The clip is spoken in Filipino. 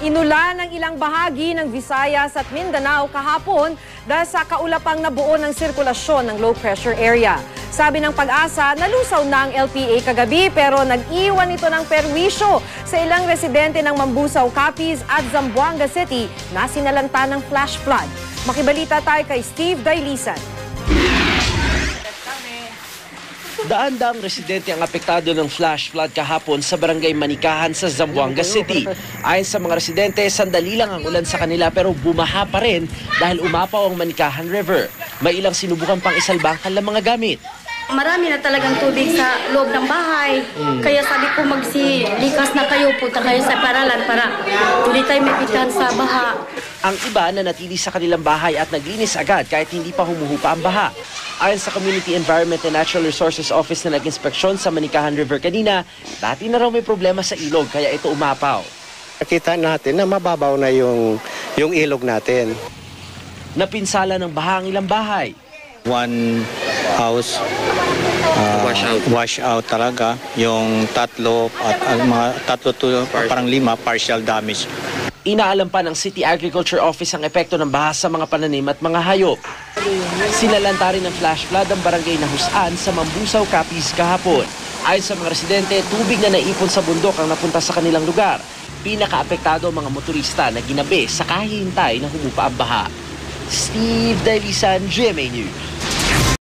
Inulan ng ilang bahagi ng Visayas at Mindanao kahapon dahil sa kaulapang nabuo ng sirkulasyon ng low pressure area. Sabi ng Pag-asa, nalusaw na ang LPA kagabi pero nag-iwan ito ng perwisyo sa ilang residente ng Mambusaw, Capiz at Zamboanga City na sinalanta ng flash flood. Makibalita tayo kay Steve Dailisan. Daan-daang residente ang apektado ng flash flood kahapon sa barangay Manikahan sa Zamboanga City. Ayon sa mga residente, sandali lang ang ulan sa kanila pero bumaha pa rin dahil umapaw ang Manikahan River. May ilang sinubukan pang isalba ang kanilang mga gamit. Marami na talagang tubig sa loob ng bahay. Kaya sabi ko magsilikas na kayo, punta kayo sa paralan para hindi tayo mapitan sa baha. Ang iba na natili sa kanilang bahay at naglinis agad kahit hindi pa humuhupa ang baha. Ayon sa Community Environment and Natural Resources Office na nag-inspeksyon sa Manikahan River kanina, dati na raw may problema sa ilog kaya ito umapaw. Nakita natin na mababaw na yung ilog natin. Napinsala ng baha ang ilang bahay. One house wash out talaga. Yung tatlo at mga tatlo to parang 5 partial damage. Inaalam pa ng City Agriculture Office ang epekto ng baha sa mga pananim at mga hayop. Sinalanta rin ng flash flood ang barangay Nahusan sa Mambusaw, Capiz kahapon. Ayon sa mga residente, tubig na naipon sa bundok ang napunta sa kanilang lugar. Pinakaapektado ang mga motorista na ginabi sa kahihintay na humupa ang baha. Steve Dailisan, GMA News.